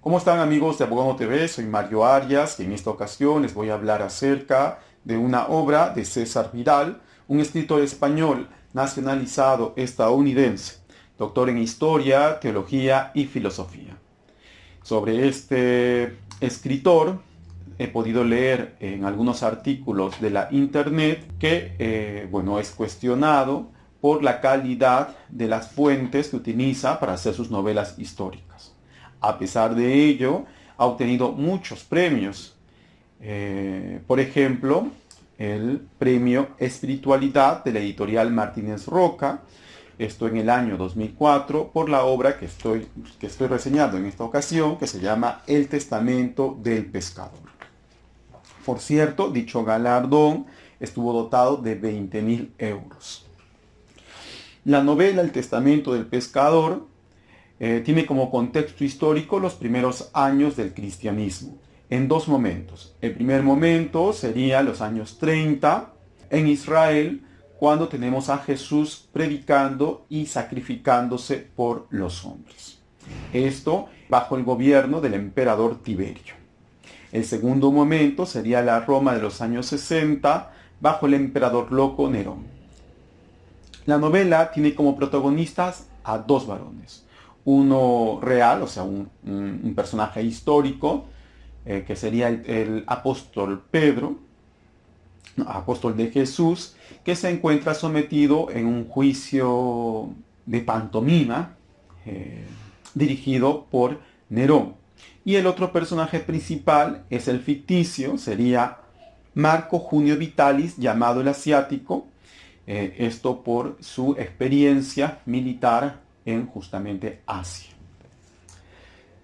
¿Cómo están amigos de Abogado TV? Soy Mario Arias y en esta ocasión les voy a hablar acerca de una obra de César Vidal, un escritor español nacionalizado estadounidense, doctor en Historia, Teología y Filosofía. Sobre este escritor he podido leer en algunos artículos de la internet que es cuestionado por la calidad de las fuentes que utiliza para hacer sus novelas históricas. A pesar de ello, ha obtenido muchos premios. Por ejemplo, el premio Espiritualidad de la editorial Martínez Roca, esto en el año 2004, por la obra que estoy reseñando en esta ocasión, que se llama El Testamento del Pescador. Por cierto, dicho galardón estuvo dotado de 20.000 euros. La novela El Testamento del Pescador tiene como contexto histórico los primeros años del cristianismo, en dos momentos. El primer momento sería los años 30 en Israel, cuando tenemos a Jesús predicando y sacrificándose por los hombres. Esto bajo el gobierno del emperador Tiberio. El segundo momento sería la Roma de los años 60, bajo el emperador loco Nerón. La novela tiene como protagonistas a dos varones. Uno real, o sea, un personaje histórico, que sería el apóstol Pedro, apóstol de Jesús, que se encuentra sometido en un juicio de pantomima dirigido por Nerón. Y el otro personaje principal es el ficticio, sería Marco Junio Vitalis, llamado el Asiático, esto por su experiencia militar en justamente Asia.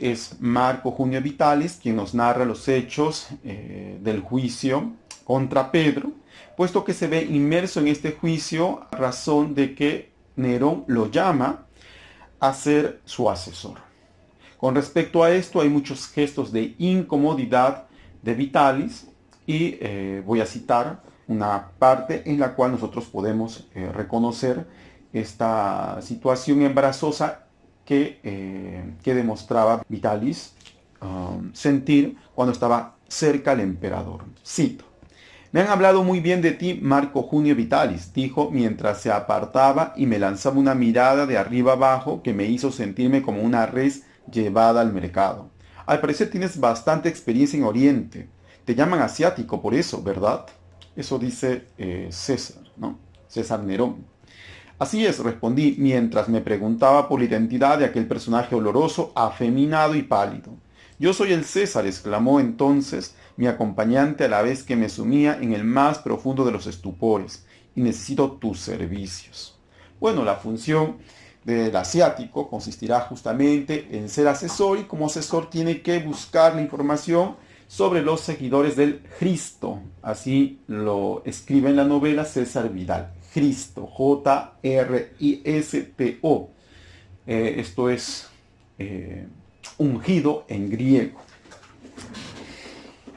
Es Marco Junio Vitalis quien nos narra los hechos del juicio contra Pedro, puesto que se ve inmerso en este juicio a razón de que Nerón lo llama a ser su asesor. Con respecto a esto hay muchos gestos de incomodidad de Vitalis y voy a citar una parte en la cual nosotros podemos reconocer esta situación embarazosa que demostraba Vitalis sentir cuando estaba cerca al emperador. Cito: "Me han hablado muy bien de ti, Marco Junio Vitalis", dijo mientras se apartaba y me lanzaba una mirada de arriba abajo que me hizo sentirme como una res llevada al mercado. "Al parecer tienes bastante experiencia en Oriente. Te llaman asiático por eso, ¿verdad?" Eso dice César, ¿no? César Nerón. "Así es", respondí mientras me preguntaba por la identidad de aquel personaje oloroso, afeminado y pálido. "Yo soy el César", exclamó entonces mi acompañante a la vez que me sumía en el más profundo de los estupores, "y necesito tus servicios". Bueno, la función del asiático consistirá justamente en ser asesor, y como asesor tiene que buscar la información sobre los seguidores del Cristo. Así lo escribe en la novela César Vidal. Cristo, J-R-I-S-T-O. Esto es ungido en griego.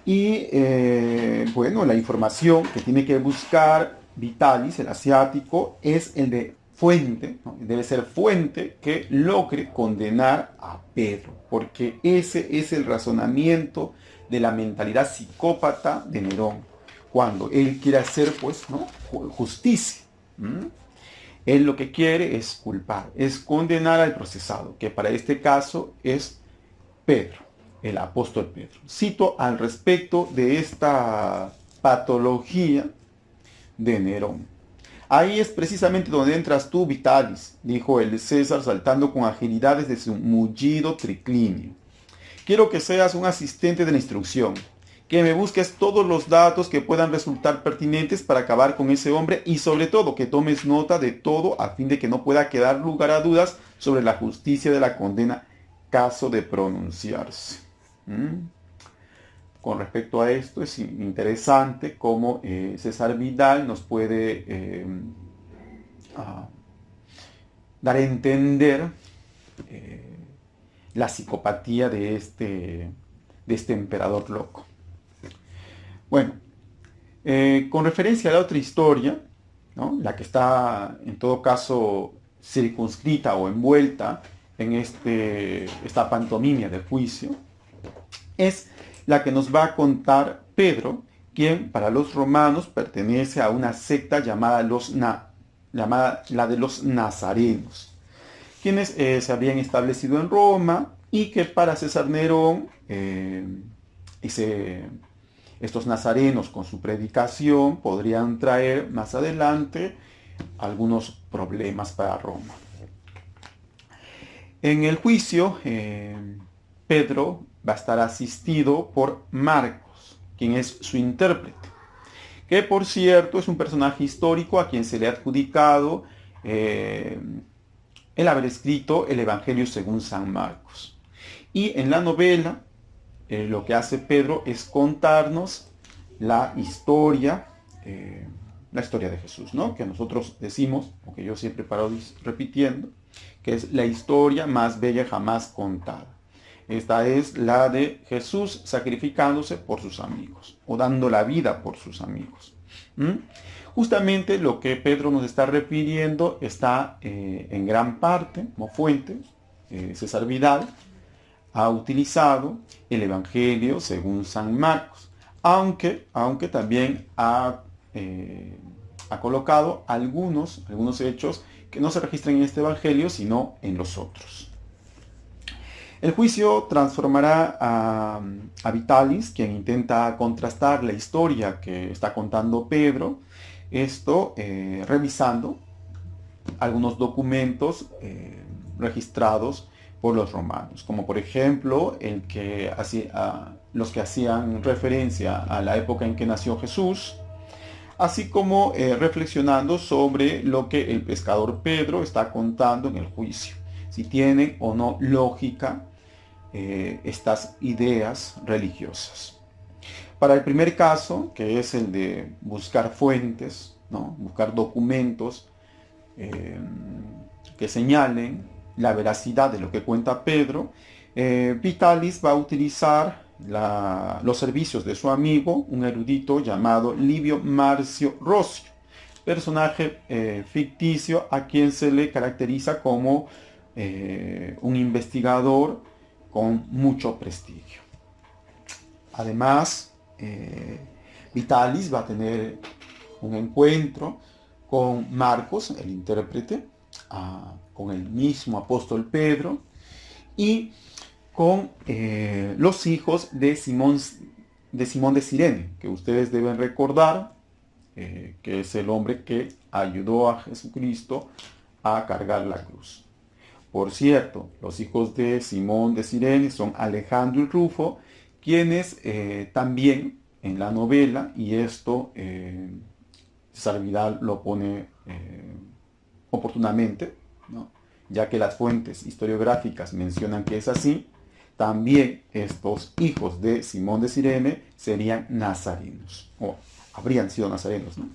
Y la información que tiene que buscar Vitalis, el asiático, es el de fuente, ¿no? Debe ser fuente que logre condenar a Pedro, porque ese es el razonamiento de la mentalidad psicópata de Nerón, cuando él quiere hacer justicia. Él lo que quiere es culpar, es condenar al procesado, que para este caso es Pedro, el apóstol Pedro. Cito al respecto de esta patología de Nerón: "Ahí es precisamente donde entras tú, Vitalis", dijo el César saltando con agilidad desde su mullido triclinio. "Quiero que seas un asistente de la instrucción, que me busques todos los datos que puedan resultar pertinentes para acabar con ese hombre, y sobre todo que tomes nota de todo a fin de que no pueda quedar lugar a dudas sobre la justicia de la condena caso de pronunciarse". Con respecto a esto, es interesante cómo César Vidal nos puede dar a entender la psicopatía de este emperador loco. Bueno, con referencia a la otra historia, ¿no?, la que está en todo caso circunscrita o envuelta en esta pantomimia de juicio, es la que nos va a contar Pedro, quien para los romanos pertenece a una secta llamada la de los nazarenos, quienes se habían establecido en Roma y que para César Nerón estos nazarenos con su predicación podrían traer más adelante algunos problemas para Roma. En el juicio, Pedro va a estar asistido por Marcos, quien es su intérprete, que por cierto es un personaje histórico a quien se le ha adjudicado el haber escrito el Evangelio según San Marcos. Y en la novela, lo que hace Pedro es contarnos la historia de Jesús, ¿no? Que nosotros decimos, o que yo siempre paro repitiendo, que es la historia más bella jamás contada. Esta es la de Jesús sacrificándose por sus amigos, o dando la vida por sus amigos. Justamente lo que Pedro nos está refiriendo está en gran parte, como fuente, César Vidal ha utilizado el Evangelio según San Marcos, aunque también ha colocado algunos hechos que no se registran en este Evangelio, sino en los otros. El juicio transformará a Vitalis, quien intenta contrastar la historia que está contando Pedro, esto revisando algunos documentos registrados por los romanos, como por ejemplo los que hacían referencia a la época en que nació Jesús, así como reflexionando sobre lo que el pescador Pedro está contando en el juicio, si tienen o no lógica estas ideas religiosas. Para el primer caso, que es el de buscar fuentes, ¿no? Buscar documentos que señalen la veracidad de lo que cuenta Pedro, Vitalis va a utilizar los servicios de su amigo, un erudito llamado Livio Marcio Rosio, personaje ficticio a quien se le caracteriza como un investigador con mucho prestigio. Además, Vitalis va a tener un encuentro con Marcos, el intérprete, con el mismo apóstol Pedro y con los hijos de Simón de Cirene, que ustedes deben recordar, que es el hombre que ayudó a Jesucristo a cargar la cruz. Por cierto, los hijos de Simón de Cirene son Alejandro y Rufo, quienes también en la novela, y esto César Vidal lo pone oportunamente, ¿no? Ya que las fuentes historiográficas mencionan que es así, también estos hijos de Simón de Cirene serían nazarenos, o habrían sido nazarenos, ¿no?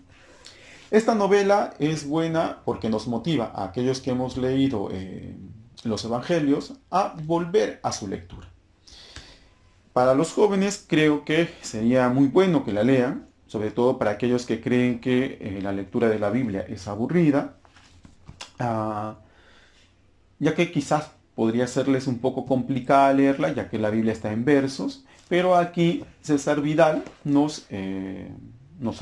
Esta novela es buena porque nos motiva a aquellos que hemos leído los evangelios a volver a su lectura. Para los jóvenes creo que sería muy bueno que la lean, sobre todo para aquellos que creen que la lectura de la Biblia es aburrida, ya que quizás podría serles un poco complicada leerla, ya que la Biblia está en versos, pero aquí César Vidal nos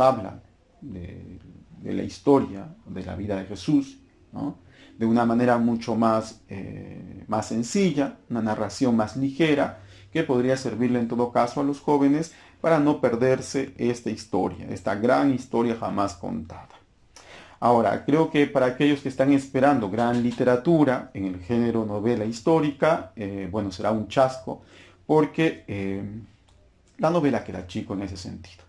habla de la historia, de la vida de Jesús, ¿no? De una manera mucho más sencilla, una narración más ligera, que podría servirle en todo caso a los jóvenes para no perderse esta historia, esta gran historia jamás contada. Ahora, creo que para aquellos que están esperando gran literatura en el género novela histórica, bueno, será un chasco, porque la novela queda chico en ese sentido.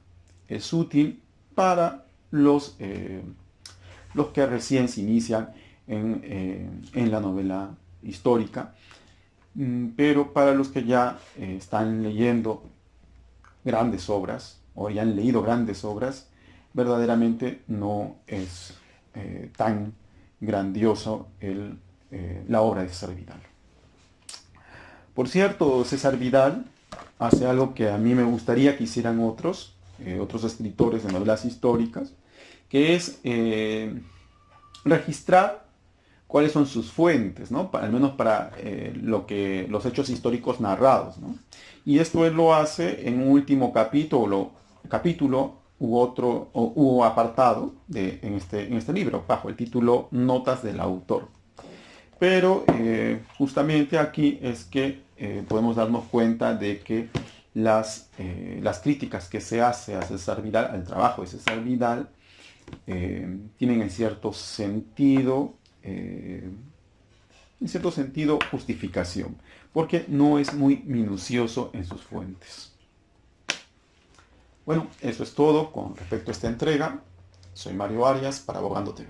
Es útil para los que recién se inician en la novela histórica, pero para los que ya están leyendo grandes obras, o ya han leído grandes obras, verdaderamente no es tan grandioso la obra de César Vidal. Por cierto, César Vidal hace algo que a mí me gustaría que hicieran otros escritores de novelas históricas, que es registrar cuáles son sus fuentes, ¿no? Al menos para los hechos históricos narrados, ¿no? Y esto él lo hace en un último capítulo u apartado en este libro, bajo el título Notas del autor. Pero justamente aquí es que podemos darnos cuenta de que las críticas que se hace a César Vidal, al trabajo de César Vidal, tienen en cierto sentido justificación, porque no es muy minucioso en sus fuentes. Bueno, eso es todo con respecto a esta entrega. Soy Mario Arias para Abogando TV.